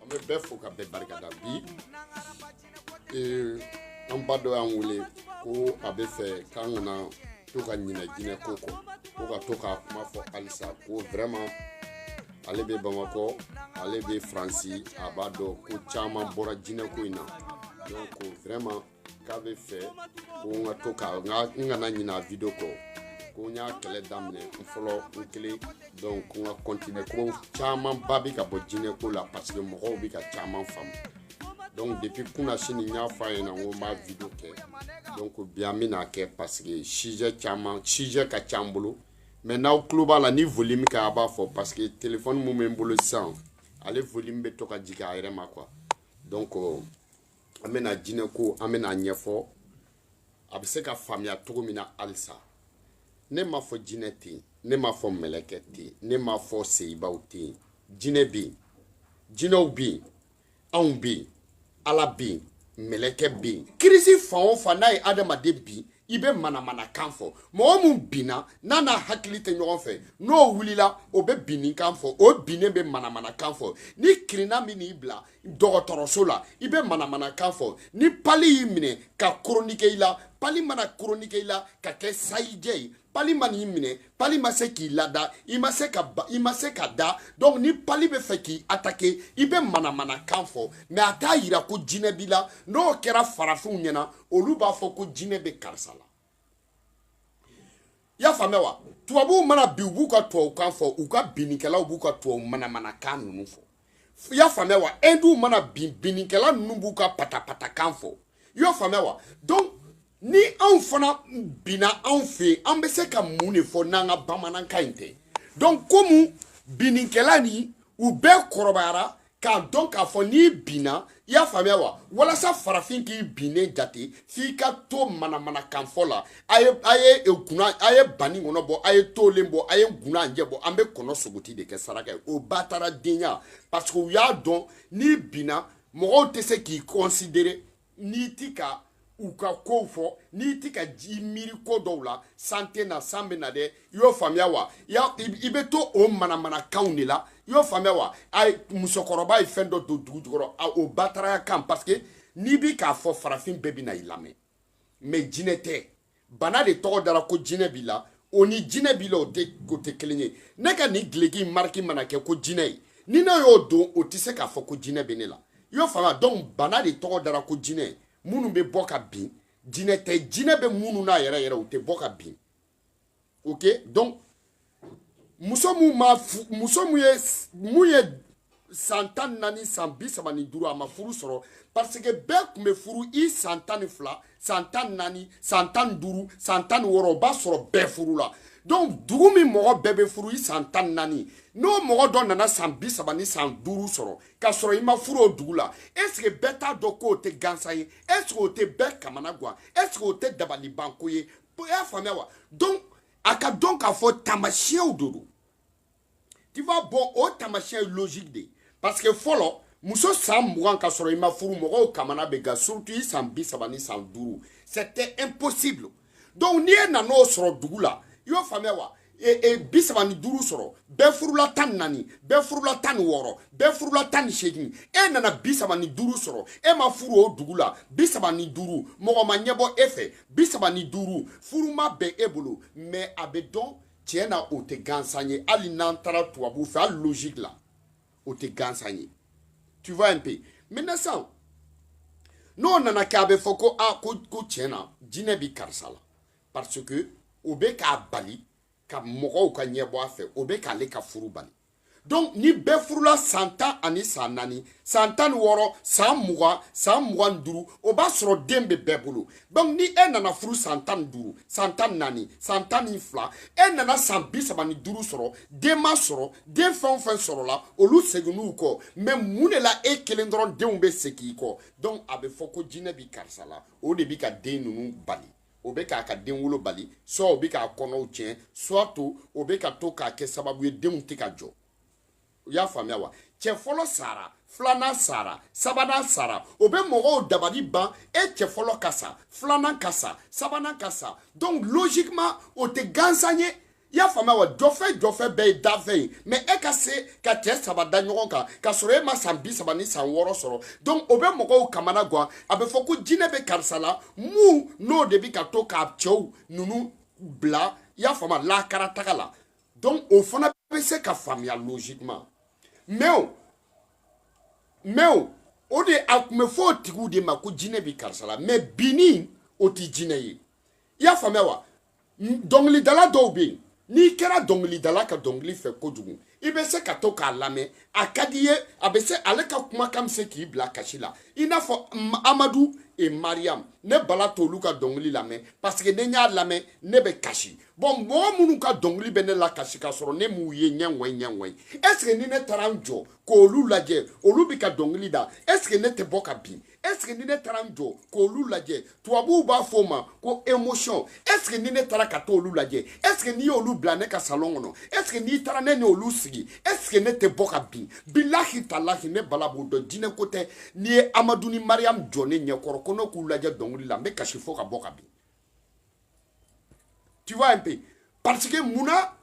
bɛ bɛɛ fo ka bɛɛ barikada bi an ba dɔ y'an wele ko a bɛ fɛ k'an kana to ka ɲinɛ jinɛ ko kɔ ko ka to ka kuma fɔ halisa ko vraiment ale bɛ Bamakɔ ale bɛ Faransi a b'a dɔn ko caman bɔra jinɛ ko in na donc vraiment k'a bɛ fɛ ko n ka to ka n kana ɲinɛ video kɔ ko n y'a kɛlɛ daminɛ n fɔlɔ n kelen donc n ka continuer ko caman ba bɛ ka bɔ jinɛ ko la parce que mɔgɔw bɛ ka caman faamu donc depuis kunna sini n y'a fɔ a ɲɛna n ko n b'a video kɛ donc bi an bɛna kɛ parce que sujet ka ca n bolo mais n'aw tulo b'a la ni volume kɛ a b'a fɔ parce que téléphone mun bɛ n bolo sisan ale volume bɛ to ka jigin a yɛrɛ ma quoi donc an bɛna jinɛ ko an bɛna ɲɛfɔ a bɛ se ka faamuya cogo min na halisa ne m'a fɔ jinɛ tɛ yen ne m'a fɔ mɛlɛkɛ tɛ yen ne m'a fɔ seyibaw tɛ yen jinɛ bɛ yen jinɛw bɛ yen anw bɛ yen ala bɛ yen mɛlɛkɛ bɛ yen kirisi fan o fan n'a ye adamaden bin i bɛ manamanakan fɔ mɔgɔ min binna n'a n'a hakili tɛ ɲɔgɔn fɛ n'o wulila o bɛ binni kan fɔ o binnen bɛ manamanakan fɔ ni kirina min y'i bila dɔgɔtɔrɔso la i bɛ manamanakan fɔ ni pali y'i minɛ ka koronike i la pali mana koronike i la ka kɛ sayijɛ ye pali man'i minɛ pali ma se k'i lada i ma se ka da donc ni pali bɛ fɛ k'i attaquer i bɛ manamanakan fɔ mais a t'a yira ko jinɛ b'i la n'o kɛra farafinw ɲɛna olu b'a fɔ ko jinɛ bɛ karisa la i y'a faamuya wa tubabuw mana bi u b'u ka tubabukan fɔ u ka binnikɛlaw b'u ka tubabu manamanakan ninnu fɔ i y'a faamuya wa hinduw mana binnikɛla ninnu b'u ka patapatakan fɔ i y'a faamuya wa donc ni anw fana binna anw fɛ an bɛ se ka mun de fɔ n'an ka bamanankan in tɛ donc komi binnikɛla ni u bɛɛ kɔrɔbayara k'a dɔn k'a fɔ n'i binna i y'a faamuya wa walasa farafin k'i binnen jate f'i ka to manamanakan fɔ la a ye bani kɔnɔ bɔ a ye tolen bɔ a ye gunanjɛ bɔ an bɛ kɔnɔ sogoti de kɛ saraka ye o ba taara denya parce que u y'a dɔn n'i binna mɔgɔw tɛ se k'i considérer n'i ti ka u ka kow fɔ n'i ti ka ji miiri ko dɔw la san tɛ na san bɛ na dɛ i y'o faamuya wa i bɛ to o manamanakanw de la i y'o faamuya wa musokɔrɔba ye fɛn dɔ don dugu jukɔrɔ o bataraya kan parce que n'i bi k'a fɔ farafin bɛɛ bɛ na i lamɛn mais jinɛ tɛ bana de tɔgɔ dara ko jinɛ b'i la o ni jinɛ b'i la o tɛ kelen ye ne ka nin gileki mariki mana kɛ ko jinɛ ye ni ne y'o don o tɛ se k'a fɔ ko jinɛ bɛ ne la i y'o faamuya donc bana de tɔgɔ dara ko jinɛ minnu bɛ bɔ ka bin jinɛ tɛ jinɛ bɛ minnu na yɛrɛ yɛrɛ u tɛ bɔ ka bin ok donc muso mun ye san 14 san 35 a ma furu sɔrɔ parce que bɛɛ tun bɛ furu i san 12 san 14 san 15 san 16 o b'a sɔrɔ bɛɛ furu la donc dugu min mɔgɔ bɛɛ bɛ furu i san 14 n'o mɔgɔ dɔ nana san 30 ni san 5 sɔrɔ k'a sɔrɔ i ma furu o dugu la est ce que bɛɛ t'a dɔn k'o tɛ gansan ye est ce que o tɛ bɛɛ kamana gan est ce que o tɛ dabalibanko ye i y'a faamuya wa donc a ka dɔn k'a fɔ taamasiyɛnw de don tu vas bɔ o taamasiyɛn logique de parce que fɔlɔ muso san 20 ka sɔrɔ i ma furu mɔgɔw kamana bɛ gan surtout i san 30 ni san 5 c'était impossible donc n'i ye nan'o sɔrɔ dugu la i y'o faamuya wa 35 sɔrɔ bɛɛ furula 14 bɛɛ furula 16 bɛɛ furula 18 e nana 35 sɔrɔ e ma furu o dugu la 35 mɔgɔ ma ɲɛbɔ e fɛ 35 furu ma bɛn e bolo mais a bɛ dɔn tiɲɛ na o tɛ gansan ye hali n'an taara tubabu fɛ hali logique la o tɛ gansan ye tu vois un peu maintenant sisan n'o nana kɛ a bɛ fɔ ko ko tiɲɛ na jinɛ bɛ karisa la parce que o bɛ k'a bali ka mɔgɔw ka ɲɛbɔ a fɛ o bɛ k'ale ka furu bali donc ni bɛɛ furula san 10 ani san 4 san 16 san 20 san 25 o b'a sɔrɔ den bɛ bɛɛ bolo donc ni e nana furu san 15 san 14 san 12 e nana san 35 sɔrɔ den ma sɔrɔ den fɛn o fɛn sɔrɔla olu seginn'u kɔ mais mun de la e kelen dɔrɔn denw bɛ segin i kɔ donc a bɛ fɔ ko jinɛ bɛ karisa la o de bɛ ka den ninnu bali o bɛ k'a ka den wolo bali soit o bɛ k'a kɔnɔw tiɲɛ soit o bɛ ka to k'a kɛ sababu ye denw tɛ ka jɔ u y'a faamuya wa cɛ fɔlɔ sara filanan sara sabanan sara o bɛ mɔgɔw dabali ban e cɛ fɔlɔ ka sa filanan ka sa sabanan ka sa donc logiquement o tɛ gansan ye ya fama wa dɔfɛ bɛɛ ye dafɛ ye mais e ka se ka cɛ saba da ɲɔgɔn kan ka sɔrɔ e ma san 30 ni san 6 sɔrɔ donc o bɛ mɔgɔw kamana gan a bɛ fɔ ko jinɛ bɛ karisa la mun n'o de bi ka to k'a cɛw ninnu bila ya fama lakara taga la donc o fana bɛ se ka faamuya logiquement mais o de a tun bɛ fɔ o tigiw de ma ko jinɛ bi karisa la mais bini o ti jinɛ ye i y'a faamuya wa dɔnkilidala dɔw bɛ yen n'i kɛra dɔnkilidala ka dɔnkili fɛ kojugu i bɛ se ka to k'a lamɛn a ka di ye a bɛ se ale ka kumakan bɛ se k'i bila kasi la i n'a fɔ amadu et mariam ne bala t'olu ka dɔnkili lamɛn parce que ne y'a lamɛn ne bɛ kasi bon mɔgɔ minnu ka dɔnkili bɛ ne la kasi ka sɔrɔ ne m'u ye ɲɛŋɔyi est ce que ni ne taara n jɔ k'olu lajɛ olu bɛ ka dɔnkili da est ce que ne tɛ bɔ ka bin est ce que ni ne taara n jɔ k'olu lajɛ tubabuw b'a fɔ o ma ko émotion est ce que ni ne taara ka t'olu lajɛ est ce que n'i y'olu bila ne ka salon kɔnɔ est ce que n'i taara ne n'olu sigi est ce que ne tɛ bɔ ka bin bilahi talahi ne bala b'o dɔn jinɛ ko tɛ n'i ye amadu ni mariam jɔ ne ɲɛkɔrɔ ko ne k'u lajɛ dɔnkili la n bɛ kasi fo ka bɔ ka bin tu vois un peu parce que munna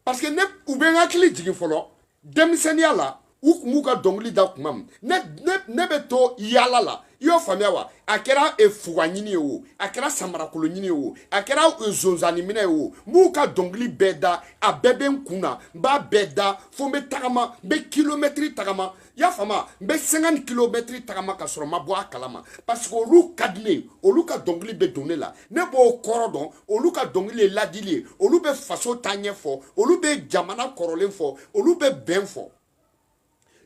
parce que ne u bɛ n hakili jigin fɔlɔ denmisɛnniya la u kun b'u ka dɔnkili da kuma min ne bɛ to yaala la i y'o faamuya wa a kɛra fuga ɲini ye o a kɛra samarakolo ɲini ye o a kɛra zonzani minɛ ye o n b'u ka dɔnkili bɛɛ da a bɛɛ bɛ n kun na n b'a bɛɛ da fo n bɛ tagama n bɛ kilomɛtiri tagama i y'a faamuya n bɛ 50 kilomɛtiri tagama ka sɔrɔ n ma bɔ a kalama parce que olu ka di ne ye olu ka dɔnkili bɛ don ne la ne b'o kɔrɔ dɔn olu ka dɔnkili ye ladili ye olu bɛ faso taaɲɛ fɔ olu bɛ jamana kɔrɔlen fɔ olu bɛ bɛn fɔ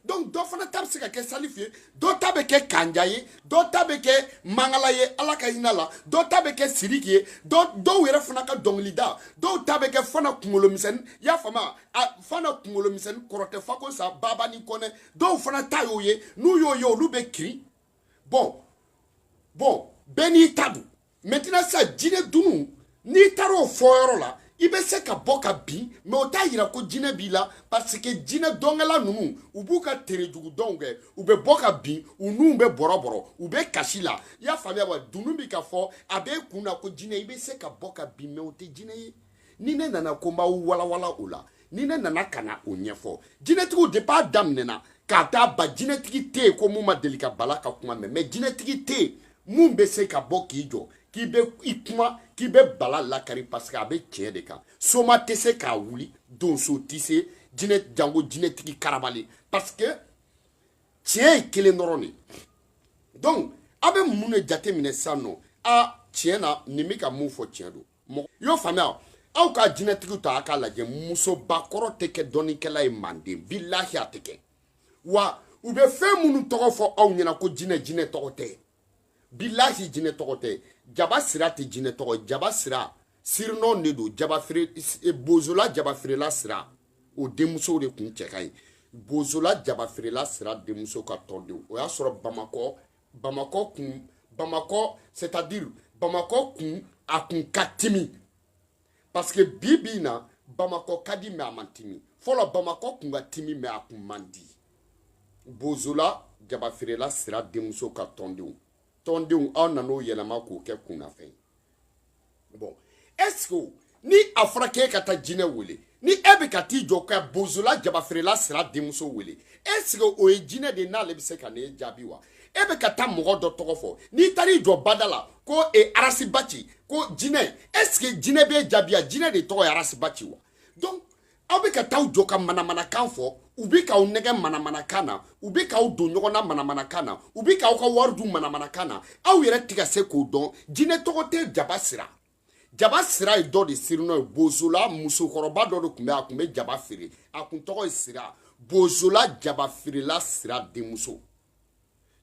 donc dɔ fana ta bɛ se ka kɛ salifu ye dɔ ta bɛ kɛ kanja ye dɔ ta bɛ kɛ mangala ye ala ka hinɛ la dɔ ta bɛ kɛ siriki ye dɔw yɛrɛ fana ka dɔnkilida dɔw ta bɛ kɛ fana kunkolomisɛnnin i y'a faamuya fana kunkolomisɛnnin kɔrɔ tɛ fako sa baba ni kɔnɛ dɔw fana ta y'o ye n'u y'o ye olu bɛ kirin bon bɛɛ n'i ta don maintenant sa jinɛ dunu n'i taara o fɔ yɔrɔ la i bɛ se ka bɔ ka bin mais o t'a yira ko jinɛ b'i la parce que jinɛ dɔnkɛla ninnu u b'u ka terejugu dɔnw kɛ u bɛ bɔ ka bin u nuw bɛ bɔrɔbɔrɔ u bɛ kasi la i y'a faamuya wa dunun bi ka fɔ a bɛ kun na ko jinɛ i bɛ se ka bɔ ka bin mais o tɛ jinɛ ye ni ne nana ko n b'aw walawala o la ni ne nana ka na o ɲɛfɔ jinɛtigiw depuis a daminɛna k'a taa ba jinɛtigi tɛ yen ko mun ma deli ka bala ka kuma mɛn mais jinɛtigi tɛ yen mun bɛ se ka bɔ k'i jɔ k'i bɛ i kuma k'i bɛ bala lakari parce que a bɛ tiɲɛ de kan soma tɛ se k'a wuli donso tɛ se jinɛ jango jinɛtigi karabali parce que tiɲɛ ye kelen dɔrɔn de donc a bɛ mun de jateminɛ sisan nɔ tiɲɛ na nin bɛ ka mun fɔ tiɲɛ don i y'o faamuya aw ka jinɛtigiw ta a k'a lajɛ musobakɔrɔ tɛ kɛ dɔnnikɛla ye manden bilahi a tɛ kɛ wa u bɛ fɛn minnu tɔgɔ fɔ aw ɲɛna ko jinɛ tɔgɔ tɛ bilahi jinɛ tɔgɔ tɛ jaba sira tɛ jinɛ tɔgɔ jaba sira sirinɔ de don bozola jaba feerela sira o denmusow de kun cɛ ka ɲi bozola jaba feerela sira denmuso ka tɔndenw o y'a sɔrɔ bamakɔ c'est à dire bamakɔ kun a kun ka timi parce que bi in na bamakɔ ka di mais a man timi fɔlɔ bamakɔ kun ka timi mais a kun man di bozola jaba feerela sira denmuso ka tɔndenw aw nan'o yɛlɛma k'o kɛ kunnafɛn bon est ce que ni a fɔra k'e ka taa jinɛ wele ni e bɛ ka t'i jɔ ka bozola jabafeerela sira denmuso wele est ce que o ye jinɛ de n'ale bɛ se ka ne jaabi wa e bɛ ka taa mɔgɔ dɔ tɔgɔ fɔ n'i taar'i jɔ bada la ko arasibaci ko jinɛ est ce que jinɛ b'e jaabi wa jinɛ de tɔgɔ ye arasibaci wa donc aw bɛ ka taa jɔ ka manamanakan fɔ u bɛ k'aw nɛgɛ manamanakan na u bɛ k'aw don ɲɔgɔn na manamanakan na u bɛ k'aw ka wari dun manamanakan na aw yɛrɛ tɛ ka se k'o dɔn jinɛ tɔgɔ tɛ jaba sira ye dɔ de sirinɔ ye bozola musokɔrɔba dɔ de tun bɛ a tun bɛ jaba feere a tun tɔgɔ ye sira bozola jaba feerela sira denmuso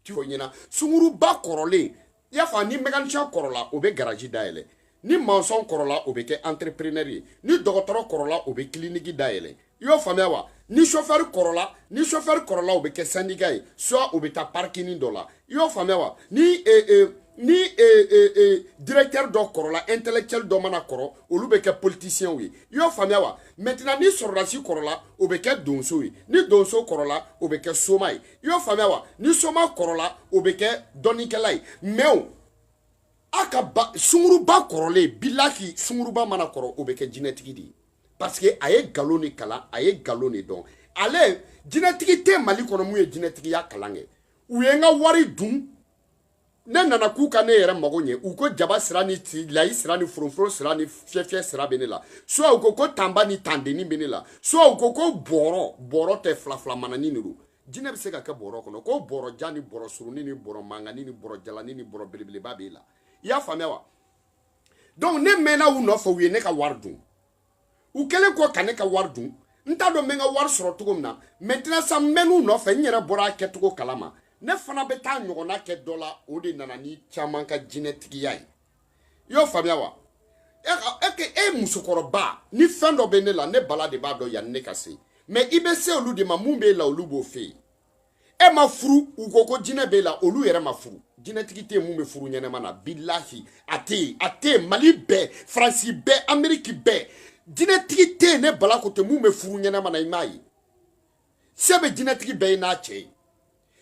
tu fɔ ɲɛna sunguruba kɔrɔlen i y'a fɔ ni mécanicien kɔrɔla o bɛ garaji dayɛlɛ ni maçon kɔrɔla o bɛ kɛ entrepreneur ye ni dɔgɔtɔrɔ kɔrɔla o bɛ clinique dayɛlɛ i y'o faamuya wa ni chauffeur kɔrɔla o bɛ kɛ syndicat ye soit o bɛ taa parking dɔ la i y'o faamuya wa ni directeur dɔ kɔrɔla intellectuel dɔ mana kɔrɔ olu bɛ kɛ politicien ye i y'o faamuya wa maintenant ni sɔrɔdasi kɔrɔla o bɛ kɛ donso ye ni donso kɔrɔla o bɛ kɛ soma ye i y'o faamuya wa ni soma kɔrɔla o bɛ kɛ dɔnnikɛla ye mais a ka sunguruba kɔrɔlen bilahi sunguruba mana kɔrɔ o bɛ kɛ jinɛtigi de ye parce que a ye galon de kalan a ye galon de dɔn ale jinɛtigi tɛ mali kɔnɔ mun ye jinɛtigiya kalan kɛ u ye n ka wari dun ne nana k'u ka ne yɛrɛ mago ɲɛ u ko jaba sira ni layi sira ni foroforo sira ni fiyɛfiyɛ sira bɛ ne la soit u ko tanba ni tandeni bɛ ne la soit u ko bɔrɔ tɛ fila manani de don jinɛ bɛ se ka kɛ bɔrɔ kɔnɔ ko bɔrɔ jan ni bɔrɔ surunin ni bɔrɔ mangani ni bɔrɔ jalani ni bɔrɔ belebeleba b'e la i y'a faamuya wa donc ne mɛnna u nɔfɛ u ye ne ka wari dun u kɛlen kɔ ka ne ka wari dun n t'a dɔn n bɛ n ka wari sɔrɔ cogo min na maintenant sa n mɛnn'u nɔfɛ n yɛrɛ bɔra a kɛcogo kalama ne fana bɛ taa ɲɔgɔnna kɛ dɔ la o de nana ni caman ka jinɛtigiya ye i y'o faamuya wa e musokɔrɔba ni fɛn dɔ bɛ ne la ne bala de b'a dɔn yanni ne ka se mais i bɛ se olu de ma mun b'e la olu b'o fɛ yen e ma furu u ko jinɛ b'e la olu yɛrɛ ma furu jinɛtigi tɛ mun bɛ furu ɲɛnɛma na bilahi a tɛ yen mali bɛɛ faransi bɛɛ ameriki bɛɛ jinɛtigi tɛ yen ne bala ko tɛ mun bɛ furu ɲɛnɛma na i m'a ye se bɛ jinɛtigi bɛɛ ye n'a cɛ ye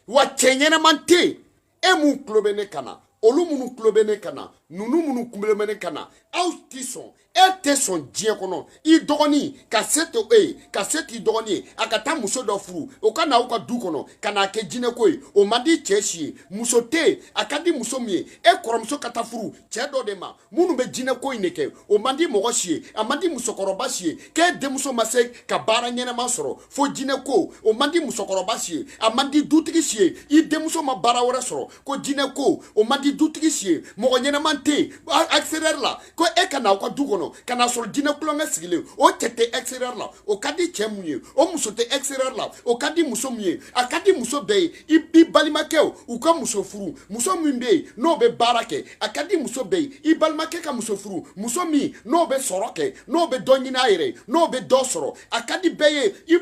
wa cɛ ɲɛnɛman tɛ yen e mun tulo bɛ ne kan na olu minnu tulo bɛ ne kan na ninnu minnu tulo bɛ ne kan na aw tɛ sɔn e tɛ sɔn diɲɛ kɔnɔ i dɔgɔnin ka se tɛ e ye ka se t'i dɔgɔnin ye a ka taa muso dɔ furu o ka na aw ka du kɔnɔ ka n'a kɛ jinɛko ye o man di cɛ si ye muso tɛ yen a ka di muso min ye e kɔrɔmuso ka taa furu cɛ dɔ de ma minnu bɛ jinɛko in de kɛ o man di mɔgɔ si ye a man di musokɔrɔba si ye k'e denmuso ma se ka baara ɲɛnɛma sɔrɔ fo jinɛko o man di musokɔrɔba si ye a man di dutigi si ye i denmuso ma baara wɛrɛ sɔrɔ ko jinɛko o man di dutigi si ye mɔgɔ ɲɛnɛman tɛ yen extérieur la ko e ka na aw ka du kɔnɔ ka na sɔrɔ jinɛ kulonkɛ sigilen o cɛ tɛ extérieur la o ka di cɛ mun ye o muso tɛ extérieur la o ka di muso mun ye a ka di muso bɛɛ ye i balimakɛw u ka muso furu muso min bɛ yen n'o bɛ baara kɛ a ka di muso bɛɛ ye i balimakɛ ka muso furu muso min n'o bɛ sɔrɔ kɛ n'o bɛ dɔ ɲini a yɛrɛ ye n'o bɛ dɔ sɔrɔ a ka di bɛɛ ye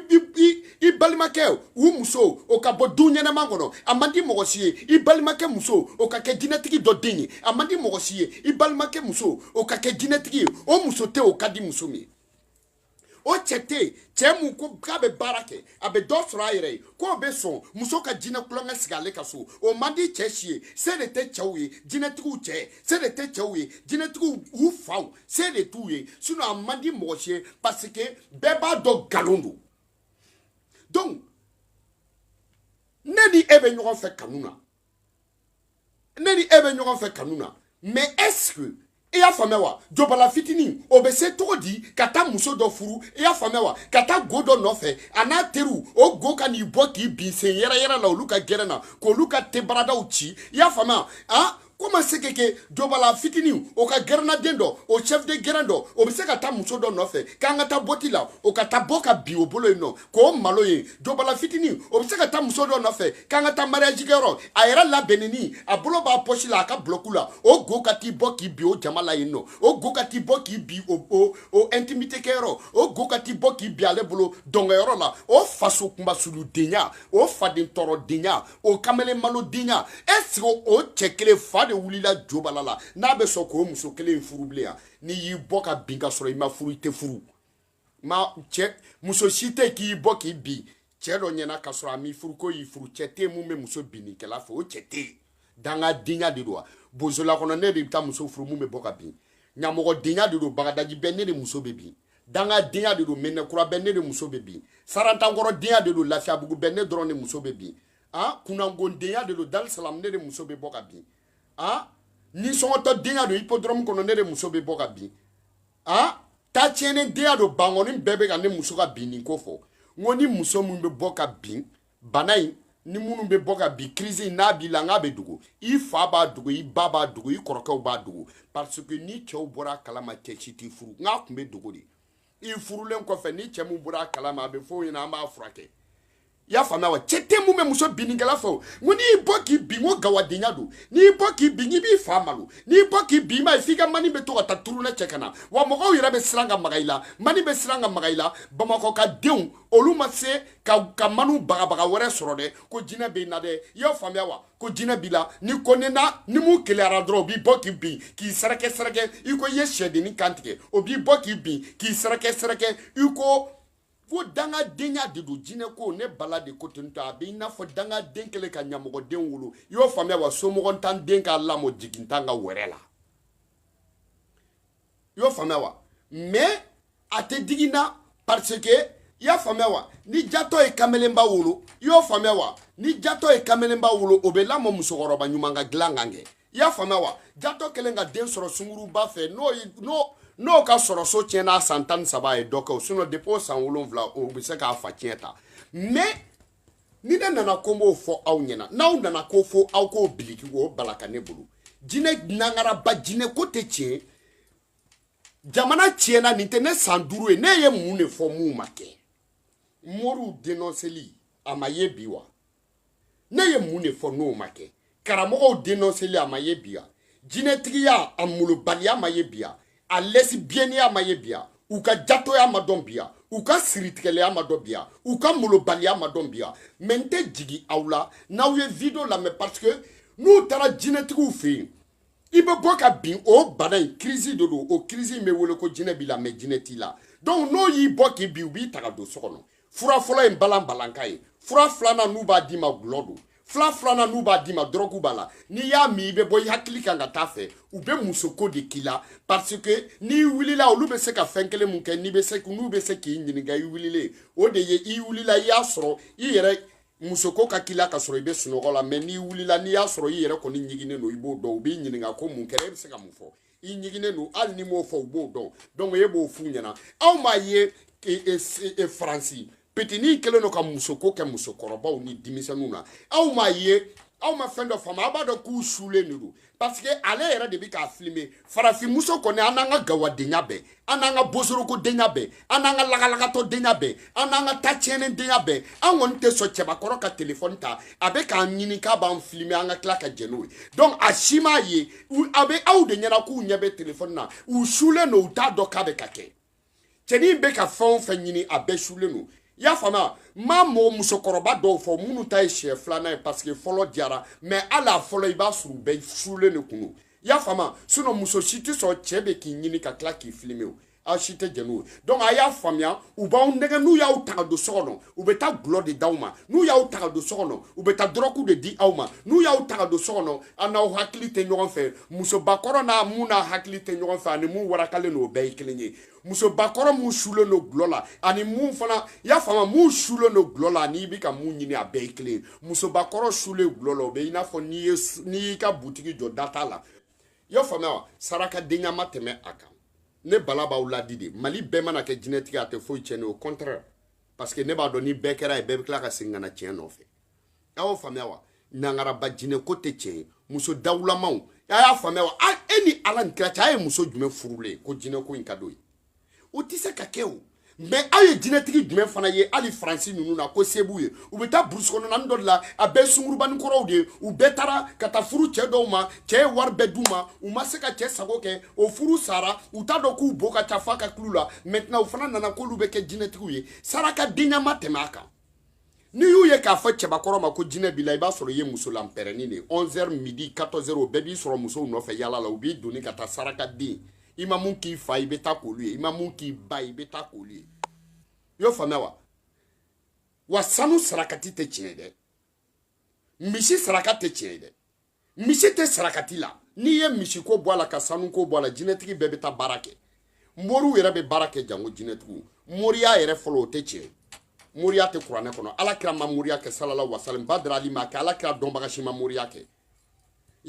i balimakɛ u muso o ka bɔ du ɲɛnɛma kɔnɔ a man di mɔgɔ si ye i balimakɛ muso o ka kɛ jinɛtigi dɔ den ye a man di mɔgɔ si ye i balimakɛ muso o ka kɛ jinɛtigi ye o muso tɛ o ka di muso min o cɛ tɛ yen cɛ mun ko k'a bɛ baara kɛ a bɛ dɔ sɔrɔ a yɛrɛ ye k'o bɛ sɔn muso ka jinɛ kulonkɛ sigi ale ka so o man di cɛ si ye se de tɛ cɛw ye jinɛtigiw cɛ se de tɛ cɛw ye jinɛtigiw u faw se de t'u ye sinon a man di mɔgɔ si ye parce que bɛɛ b'a dɔn nkalon don donc ne ni e bɛ ɲɔgɔn fɛ kanu na mais est-ce que i y'a faamuya wa jɔbala fitinin o bɛ se cogo di ka taa muso dɔ furu i y'a faamuya wa ka taa go dɔ nɔfɛ a n'a teriw o go ka n'i bɔ k'i bin sen yɛrɛ la olu ka gɛrɛn na k'olu ka tebaradaw ci i y'a faamuya comment se que jɔbala fitinin o ka gɛrɛnaden dɔ o chef de gɛrɛn dɔ o bɛ se ka taa muso dɔ nɔfɛ k'an ka taa bɔti la o ka taa bɔ ka bin o bolo yen nɔ k'o malo ye jɔbala fitinin o bɛ se ka taa muso dɔ nɔfɛ k'an ka taa mariage kɛyɔrɔ a yɛrɛ labɛnneni a bolo b'a poche la a ka bloku la o go ka t'i bɔ k'i bin o jama la yen nɔ o go ka t'i bɔ k'i bin o intimité kɛyɔrɔ o go ka t'i bɔ k'i bin ale bolo dɔnkɛyɔrɔ la o faso kunbasuludenya o fadentɔrɔdenya o kamelenmalodenya est-ce que o cɛ kelen fa de wulila jobala la n'a bɛ sɔn k'o muso kelen in furu bilen yan n'i y'i bɔ ka bin ka sɔrɔ i ma furu i tɛ furu cɛ muso si tɛ k'i bɔ k'i bin cɛ dɔ ɲɛna ka sɔrɔ a m'i furu ko y'i furu cɛ tɛ mun bɛ muso binnikɛla fɛ o cɛ tɛ yen dangadenya de don wa bozola kɔnɔ ne de bɛ taa muso furu mun bɛ bɔ ka bin ɲamɔgɔdenya de don bagadaji bɛɛ ne de muso bɛ bin dangadenya de don mɛnɛkura bɛɛ ne de muso bɛ bin sarantankɔrɔdenya de don lafiyabugu bɛɛ ne dɔrɔn de muso bɛ bin kunnangondenya de don dalisalam ne de muso bɛ bɔ ka bin nisɔngɔtɔ denya don hippodrome kɔnɔ ne de muso bɛ bɔ ka bin taa tiɲɛnen denya don bangɔni bɛɛ bɛ ka ne muso ka bin nin ko fɔ n ko ni muso min bɛ bɔ ka bin bana in ni minnu bɛ bɔ ka bin crise in n'a b'i la n k'a bɛ dogo i fa b'a dogo i ba b'a dogo i kɔrɔkɛw b'a dogo parce que ni cɛw bɔra a kalama cɛ si t'i furu n k'a tun bɛ dogo de i furulen kɔfɛ ni cɛ min bɔra a kalama a bɛ fɔ o ɲɛna an b'a furakɛ i y'a faamuya wa cɛ tɛ mun bɛ muso binnikɛla fɛ o n ko n'i y'i bɔ k'i bin n ko gawadenya don n'i y'i bɔ k'i bin i b'i fa malo n'i y'i bɔ k'i bin i m'a ye f'i ka mani bɛ to ka taa turunɛ cɛ ka na wa mɔgɔw yɛrɛ bɛ siran ka maga i la mani bɛ siran ka maga i la bamakɔ ka denw olu ma se ka manu bagabaga wɛrɛ sɔrɔ dɛ ko jinɛ bɛ na dɛ i y'a faamuya wa ko jinɛ b'i la ni ko ne na ni mun keleyara dɔrɔn o b'i bɔ k'i bin k'i sɛrɛkɛ i ko i ye sɛdenni kan tigɛ o b'i bɔ k'i bin k'i sɛrɛkɛ i ko fo dangadenya de don jinɛ ko ne bala de ko ten to a bɛ i n'a fɔ dangaden kɛlen ka ɲamɔgɔden wolo i y'o faamuya wa somɔgɔ tan den ka lamɔ jigin tan ka wɛrɛ la i y'o faamuya wa mais a te digina parce que ya faamuya wa ni jato ye kamelenba wolo yo faamuya wa ni jato ye kamelenba wolo o bɛ lamɔ musokɔrɔba ɲuman ka dilan kan kɛ ya faamuya wa jato kelen ka den sɔrɔ sunguruba fɛ n'o ka sɔrɔ so tiɲɛna a san 13 ye dɔ kɛ o sinon depuis o san 7 o bɛ se k'a fa tiɲɛ ta mais ni ne nana ko n b'o fɔ aw ɲɛna n'aw nana ko fo aw k'o biliki o bala ka ne bolo jinɛ nangaraba jinɛ ko tɛ tiɲɛ jamana tiɲɛna nin tɛ ne san 5 ye ne ye mun de fɔ mun ma kɛ Moriw dénonceli a ma ye bi wa ne ye mun de fɔ n'o ma kɛ karamɔgɔw dénonceli a ma ye bi wa jinɛtigiya a molobaliya ma ye bi wa a lesbienneya ma ye bi wa u ka jatoya ma dɔn bi wa u ka siritigɛlɛya ma dɔn bi wa u ka molobaliya ma dɔn bi wa mais n tɛ jigi aw la n'aw ye video lamɛn parce que n'u taara jinɛtigiw fɛ yen i bɛ bɔ ka bin o bana in crise de don o crise in bɛ wele ko jinɛ b'i la mais jinɛ t'i la donc n'o y'i bɔ k'i bin u b'i ta ka don so kɔnɔ fura fɔlɔ ye balanka ye fura filanan n'u b'a d'i ma gulɔ don fila filanan n'u b'a d'i ma dɔrɔgu b'a la n'i y'a min i bɛ bɔ i hakili kan ka taa fɛ u bɛ musoko de k'i la parce que n'i wulila olu bɛ se ka fɛn kelen mun kɛ n'u bɛ se k'i ɲininka i wulilen o de ye i wulila i y'a sɔrɔ i yɛrɛ musoko ka k'i la ka sɔrɔ i bɛ sunɔgɔ la mais n'i wulila n'i y'a sɔrɔ i yɛrɛ kɔni ɲiginen don i b'o dɔn u b'i ɲininka ko mun kɛra e bɛ se ka mun fɔ i ɲiginen don hali ni m'o fɔ u b'o dɔn donc e b'o f'u ɲɛna aw m'a ye Faransi petini kelen don ka musoko kɛ musokɔrɔbaw ni denmisɛnninw na aw m'a ye aw ma fɛn dɔ faamu a b'a dɔn k'u sulen de don parce que ale yɛrɛ de bɛ k'a filmer farafinmuso kɔni an n'an ka gawadenya bɛɛ an n'an ka bosorokodenya bɛɛ an n'an ka lagalakatɔdenya bɛɛ an n'an ka tatiɲɛnidenya bɛɛ an kɔni tɛ sɔn cɛbakɔrɔ ka telefɔni ta a bɛ k'an ɲini k'a b'an filmer an ka tila ka jɛ n'o ye donc a si m'a ye a bɛ aw de ɲɛna k'u ɲɛ bɛ telefɔni na u sulen don u t'a dɔn k'a bɛ ka kɛ cɛnin bɛ ka fɛn o fɛn ɲini a bɛɛ sulen don y'a faamuya ma mɔgɔ musokɔrɔba dɔw fɔ minnu ta ye siɲɛ filanan ye parce que fɔlɔ diyara mais hali a fɔlɔ i b'a sɔrɔ u bɛɛ sulen de kun don y'a faamuya sinon muso si tɛ sɔn cɛ bɛ k'i ɲini ka tila k'i filmer o aw si tɛ jɛn n'o ye donc a y'a faamuya u b'aw nɛgɛ n'u y'aw ta ka don so kɔnɔ u bɛ taa gulɔ de d'aw ma n'u y'aw ta ka don so kɔnɔ u bɛ taa dɔrɔgu de di aw ma n'u y'aw ta ka don so kɔnɔ an n'aw hakili tɛ ɲɔgɔn fɛ musobakɔrɔ n'a mun n'a hakili tɛ ɲɔgɔn fɛ ani mun warakalen don o bɛɛ ye kelen ye musobakɔrɔ mun sulen don gulɔ la ani mun fana y'a faamuya mun sulen don gulɔ la n'i bɛ ka mun ɲini a bɛɛ ye kelen ye musobakɔrɔ sulen gulɔ la o bɛ i n'a fɔ n'i y'i ka butigi jɔ da t'a la y'a faamuya wa sarakadenya ma tɛmɛ a kan ne bala b'aw ladi de mali bɛɛ mana kɛ jinɛtigi a tɛ foyi tiɲɛ au contraire parce que ne b'a dɔn ni bɛɛ kɛra ye bɛɛ bɛ tila ka segin ka na tiɲɛ nɔfɛ a y'o faamuya wa nangaraba jinɛ ko tɛ tiɲɛ ye muso dawulamaw a y'a faamuya wa e ni ala ni kira cɛ a ye muso jumɛn furulen ko jinɛ ko in ka d'o ye o tɛ se ka kɛ o mais aw ye jinɛtigi jumɛn fana ye hali faransi ninnu na ko se b'u ye u bɛ taa burusi kɔnɔna dɔ de la a bɛɛ sungurubani kɔrɔw de ye u bɛɛ taara ka taa furu cɛ dɔw ma cɛ ye wari bɛɛ d'u ma u ma se ka cɛ sago kɛ o furu sara u t'a dɔn k'u bo ka ca f'a ka kulu la maintenant u fana nana k'olu bɛ kɛ jinɛtigiw ye sarakadenya ma tɛmɛ a kan n'i y'u ye k'a fɔ cɛbakɔrɔ ma ko jinɛ b'i la i b'a sɔrɔ i ye muso lanpɛrɛnni de 11h midi 14h o bɛɛ b'i sɔrɔ musow nɔfɛ yala la u b'i doni ka taa sarakaden i ma mun k'i fa i bɛ taa k'olu ye i ma mun k'i ba i bɛ taa k'olu ye i y'o faamuya wa sanu sarakati tɛ tiɲɛ dɛ misi saraka tɛ tiɲɛ dɛ misi tɛ sarakati la n'i ye misi ko bɔ a la ka sanu ko bɔ a la jinɛtigi bɛɛ bɛ taa baara kɛ moriw yɛrɛ bɛ baara kɛ jango jinɛtigiw moriya yɛrɛ fɔlɔ o tɛ tiɲɛ moriya tɛ kuranɛ kɔnɔ ala kira ma moriya kɛ salala wasalim badara ali ma kɛ ala kira dɔnbaga si ma moriya kɛ i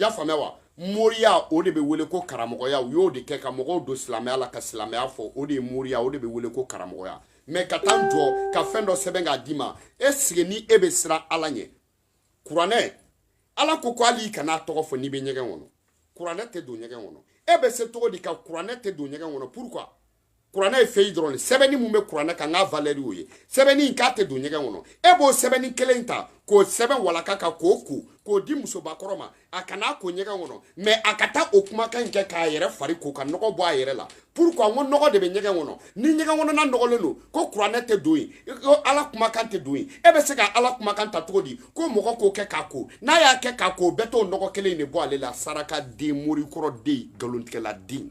y'a faamuya wa moriya o de bɛ wele ko karamɔgɔya u y'o de kɛ ka mɔgɔw don silamɛya la ka silamɛya fɔ o de ye moriya o de bɛ wele ko karamɔgɔya mais ka taa jɔ ka fɛn dɔ sɛbɛn k'a d'i ma est-ce ni e bɛ siran ala ɲɛ kuranɛ ala ko hali i kana tɔgɔ fɔ n'i bɛ ɲɛgɛn kɔnɔ kuranɛ tɛ don ɲɛgɛn kɔnɔ e bɛ se cogo di ka kuranɛ tɛ don ɲɛgɛn kɔnɔ pourquoi kuranɛ ye fɛn dɔrɔn de sɛbɛnni mun bɛ kuranɛ kan k'a valeur y'o ye sɛbɛnni in k'a tɛ don ɲɛgɛn kɔnɔ e b'o sɛbɛnni kelen in ta k'o sɛbɛn walaka kan k'o ko k'o di musobakɔrɔ ma a kana ko ɲɛgɛn kɔnɔ mais a ka taa o kumakan in kɛ k'a yɛrɛ fari ko ka nɔgɔ bɔ a yɛrɛ la pourquoi n ko nɔgɔ de bɛ ɲɛgɛn kɔnɔ ni ɲɛgɛn kɔnɔna nɔgɔlen don ko kuranɛ tɛ don yen ko ala kumakan tɛ don yen e bɛ se ka ala kumakan ta cogo di ko mɔgɔ k'o kɛ k'a ko n'a y'a kɛ k'a ko bɛɛ t'o nɔgɔ kelen in de bɔ ale la saraka den morikɔrɔ den nkalontigɛla den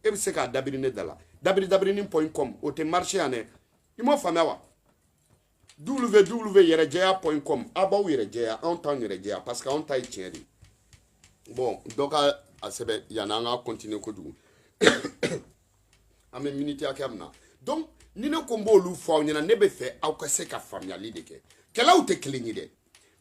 e bɛ se k'a dabiri ne da la dabiri.com o tɛ marché yan dɛ i m'o faamuya wa www.yɛrɛjɛya.com a b'aw yɛrɛ jɛya anw t'anw yɛrɛ jɛya parce que anw ta ye tiɲɛ de bon dɔ ka a sɛbɛn yanni an ka continuer kojugu an bɛ minute hakɛ min na donc ni ne ko mbolu fo nyina ne be fe aw ka se ka family de ke kela ou te klingi de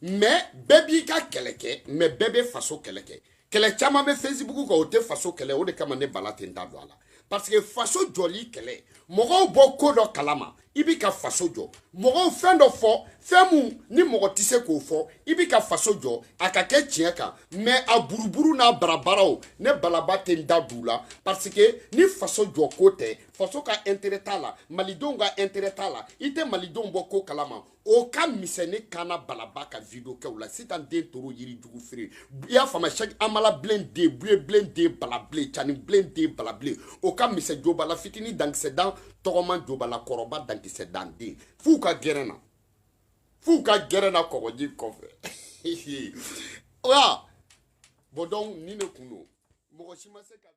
mais baby ka keleke mais bébé faso keleke kele chama be Facebook ko o te faso kele o de kama ne balate nda do ala parce que faso joli kele mogo bo ko do kalama ibi ka faso jo mogo fen do fo femu ni mogo tise ko fo ibi ka faso jo akake tieka mais a buruburu na barabaraw ne balabate nda dula parce que ni faso jo kote faso ka intérêt la malidon ga intérêt la ite malidon bo ko kalama o ka misene kana balaba ka video ke wala sitan den toro yiri jugu firi ya fama chaque amala blende blende balable tani blende balable o ka mise jo bala fitini dank sedan togoman jo bala koroba dank sedan de fu ka gerena ko di kofe wa bodon ni ne kuno mo ko shima se ka